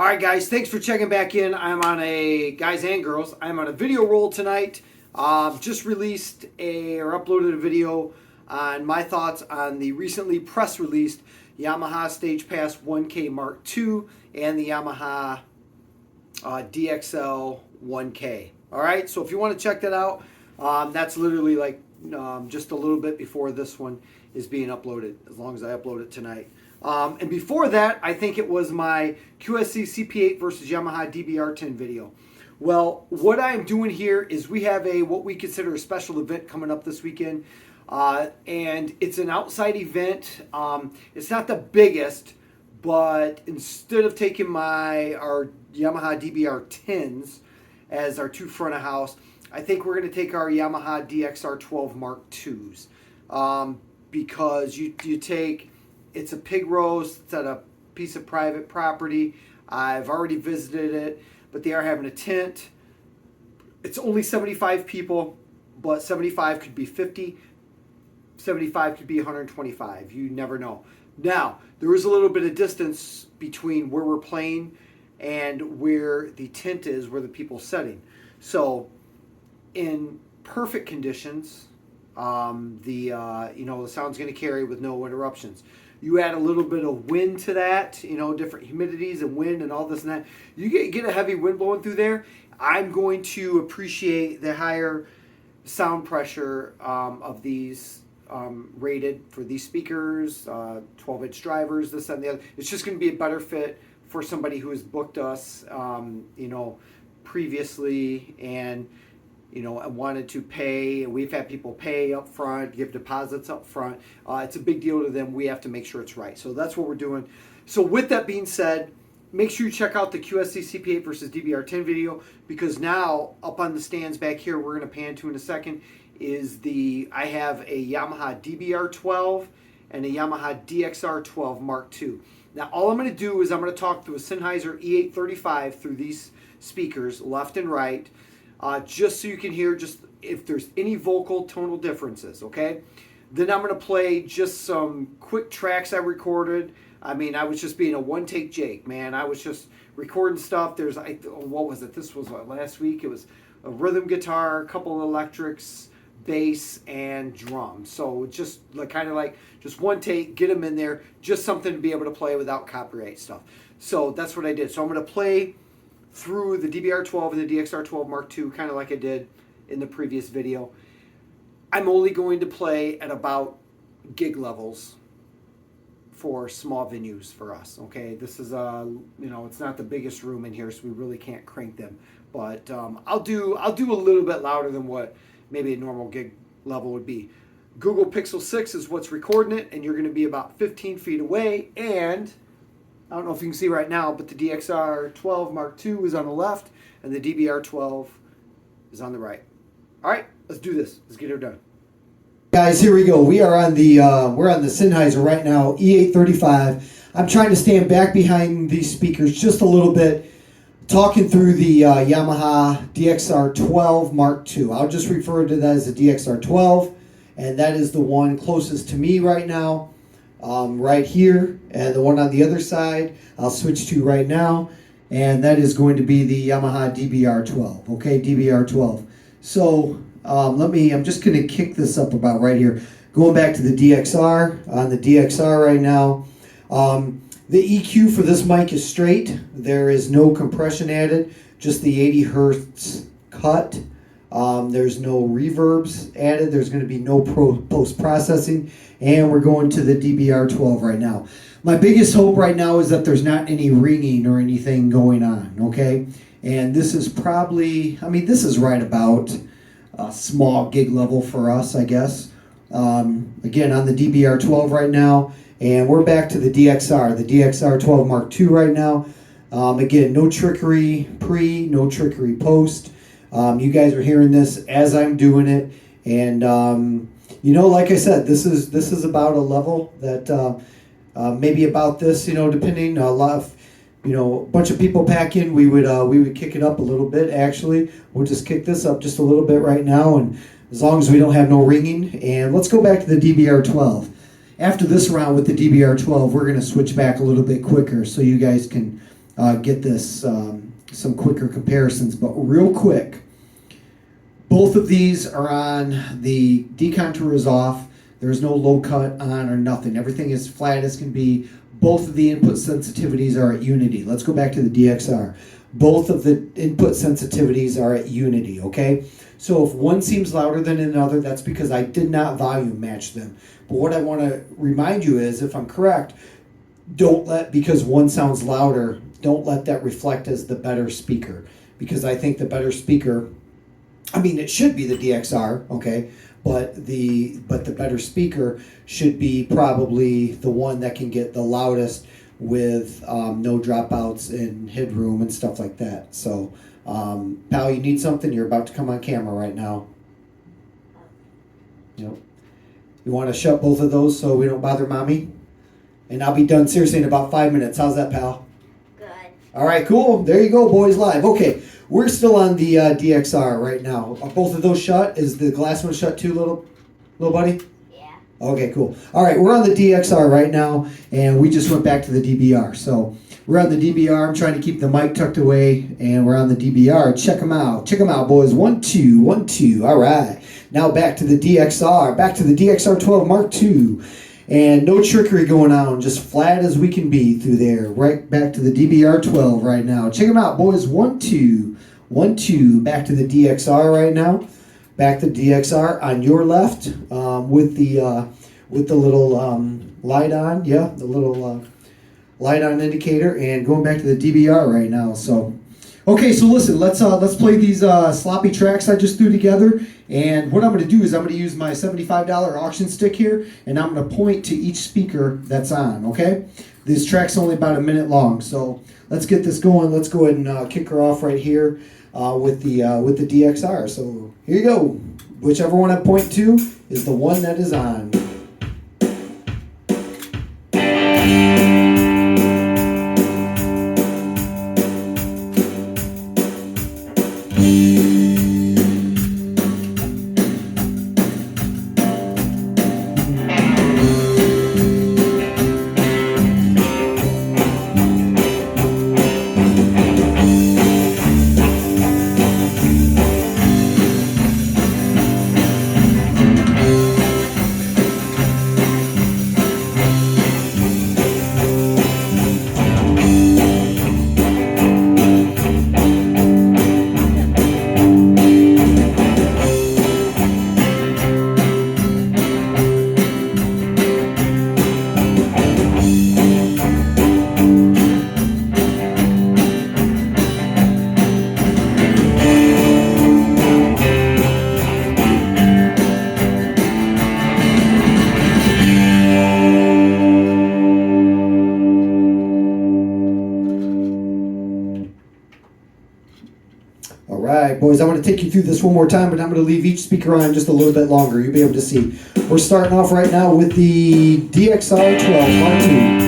All right, guys, thanks for checking back in. I'm on a, guys and girls, I'm on a video roll tonight. Just released or uploaded a video on my thoughts on the recently press released Yamaha Stage Pass 1K Mark II and the Yamaha DXR12MKII. All right, so if you want to check that out, that's literally like just a little bit before this one is being uploaded, as long as I upload it tonight. And before that, I think it was my QSC CP8 versus Yamaha DBR10 video. Well, what I'm doing here is we have what we consider a special event coming up this weekend. And it's an outside event. It's not the biggest, but instead of taking our Yamaha DBR10s as our two front of house, I think we're going to take our Yamaha DXR12 Mark IIs. Because you take... It's a pig roast. It's at a piece of private property. I've already visited it, but they are having a tent. It's only 75 people, but 75 could be 50. 75 could be 125. You never know. Now, there is a little bit of distance between where we're playing and where the tent is, where the people's sitting. So, in perfect conditions, the sound's going to carry with no interruptions. You add a little bit of wind to that, different humidities and wind and all this and that. You get a heavy wind blowing through there. I'm going to appreciate the higher sound pressure of these rated for these speakers, 12-inch drivers, this and the other. It's just going to be a better fit for somebody who has booked us, previously and wanted to pay. We've had people pay up front, give deposits up front. It's a big deal to them. We have to make sure it's right. So that's what we're doing. So with that being said, make sure you check out the QSC CP8 versus DBR10 video, because now up on the stands back here, we're going to pan to in a second, I have a Yamaha DBR12 and a Yamaha DXR12 Mark II. Now all I'm going to do is I'm going to talk through a Sennheiser E835 through these speakers, left and right, just so you can hear just if there's any vocal tonal differences, okay? Then I'm going to play just some quick tracks I recorded. I mean, I was just being a one-take Jake, man. I was just recording stuff. What was it? This was last week. It was a rhythm guitar, a couple of electrics, bass, and drums. So just just one take, get them in there, just something to be able to play without copyright stuff. So that's what I did. So I'm going to play through the DBR12 and the DXR12 Mark II, kind of like I did in the previous video. I'm only going to play at about gig levels for small venues for us, okay? This is it's not the biggest room in here, so we really can't crank them. But I'll do a little bit louder than what maybe a normal gig level would be. Google Pixel 6 is what's recording it, and you're going to be about 15 feet away, and I don't know if you can see right now, but the DXR12 Mark II is on the left, and the DBR12 is on the right. All right, let's do this. Let's get her done. Guys, here we go. We are on the we're on the Sennheiser right now, E835. I'm trying to stand back behind these speakers just a little bit, talking through the Yamaha DXR12 Mark II. I'll just refer to that as the DXR12, and that is the one closest to me right now. Right here, and the one on the other side I'll switch to right now, and that is going to be the Yamaha DBR12. Okay, DBR12. So I'm just going to kick this up about right here. Going back to the DXR, on the DXR right now. The EQ for this mic is straight. There is no compression added, just the 80 hertz cut. There's no reverbs added. There's going to be no post-processing. And we're going to the DBR12 right now. My biggest hope right now is that there's not any ringing or anything going on, okay? And this is probably, this is right about a small gig level for us, I guess. Again, on the DBR12 right now. And we're back to the DXR12 Mark II right now. Again, no trickery pre, no trickery post. You guys are hearing this as I'm doing it, and like I said, this is about a level that maybe about this, depending a lot of, a bunch of people pack in, we would kick it up a little bit. Actually, we'll just kick this up just a little bit right now, and as long as we don't have no ringing. And let's go back to the After this round with the DBR12, we're going to switch back a little bit quicker so you guys can get this some quicker comparisons. But real quick, both of these are on, the decontour is off. There's no low cut on or nothing. Everything is flat as can be. Both of the input sensitivities are at unity. Let's go back to the DXR. Both of the input sensitivities are at unity, okay? So if one seems louder than another, that's because I did not volume match them. But what I want to remind you is, if I'm correct, don't let, because one sounds louder, don't let that reflect as the better speaker. Because I think the better speaker, I mean, it should be the DXR, okay? But the better speaker should be probably the one that can get the loudest with no dropouts in headroom and stuff like that. So, pal, you need something? You're about to come on camera right now. Yep. You want to shut both of those so we don't bother mommy? And I'll be done seriously in about 5 minutes. How's that, pal? Good. All right, cool. There you go, boys live. Okay, we're still on the DXR right now. Are both of those shut? Is the glass one shut too, little buddy? Yeah. Okay, cool. All right, we're on the DXR right now, and we just went back to the DBR. So we're on the DBR. I'm trying to keep the mic tucked away, and we're on the DBR. Check them out. Check them out, boys. 1, 2, 1, 2. All right. Now back to the DXR. Back to the DXR12 Mark II. And no trickery going on. Just flat as we can be through there. Right back to the DBR12 right now. Check them out, boys. 1, 2, 1, 2. Back to the DXR right now. Back to DXR on your left with the little light on. Yeah, the little light on indicator, and going back to the DBR right now. So, okay, so listen, let's play these sloppy tracks I just threw together. And what I'm going to do is I'm going to use my $75 auction stick here, and I'm going to point to each speaker that's on. Okay, this track's only about a minute long, so let's get this going. Let's go ahead and kick her off right here with the DXR. So here you go. Whichever one I point to is the one that is on. Boys, I want to take you through this one more time, but I'm going to leave each speaker on just a little bit longer. You'll be able to see. We're starting off right now with the DXR12 Mark II.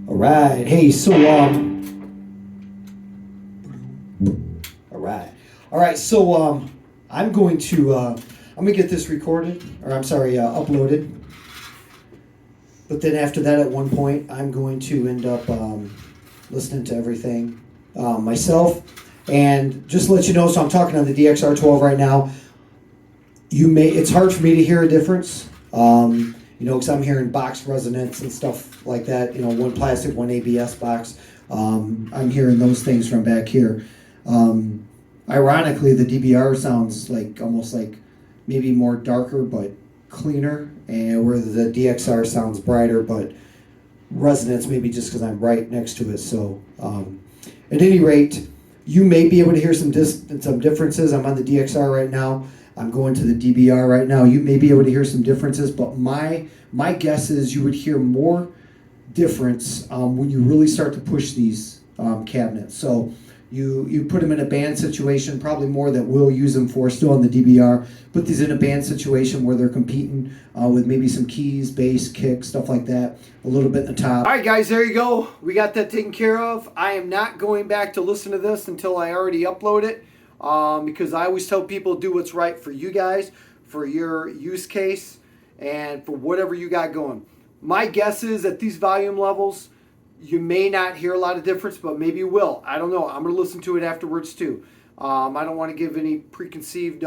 Alright, hey, so, Alright, so, I'm going to get this recorded, or I'm sorry, uploaded. But then after that, at one point, I'm going to end up listening to everything myself. And just to let you know, so I'm talking on the DXR12 right now. It's hard for me to hear a difference You know, because I'm hearing box resonance and stuff like that. You know, one plastic, one ABS box. I'm hearing those things from back here. Ironically, the DBR sounds like almost like maybe more darker but cleaner, and where the DXR sounds brighter but resonance, maybe just because I'm right next to it. So at any rate, you may be able to hear some differences. I'm on the DXR right now. I'm going to the DBR right now. You may be able to hear some differences, but my guess is you would hear more difference when you really start to push these cabinets. So you put them in a band situation, probably more that we'll use them for, still on the DBR. Put these in a band situation where they're competing with maybe some keys, bass, kick, stuff like that, a little bit in the top. All right, guys, there you go. We got that taken care of. I am not going back to listen to this until I already upload it, because I always tell people do what's right for you guys, for your use case, and for whatever you got going. My guess is at these volume levels, you may not hear a lot of difference, but maybe you will. I don't know. I'm going to listen to it afterwards too. I don't want to give any preconceived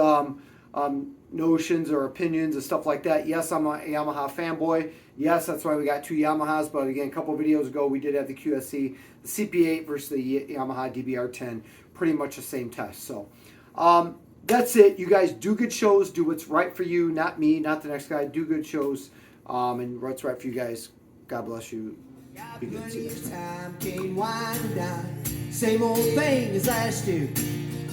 notions or opinions and stuff like that. Yes, I'm a Yamaha fanboy. Yes, that's why we got two Yamahas. But again, a couple of videos ago, we did have the QSC, the CP8 versus the Yamaha DBR10. Pretty much the same test. So that's it. You guys do good shows. Do what's right for you. Not me, not the next guy. Do good shows. And what's right for you guys. God bless you. Be good. See you next time. Can't wind and dine. Same old thing as last year.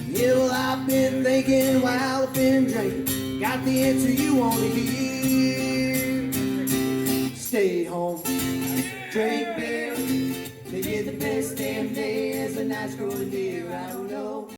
Yeah, well, I've been thinking while I've been drinking. Got the answer you want to hear. Stay home, drink beer. They get the best damn day as the night's growing near.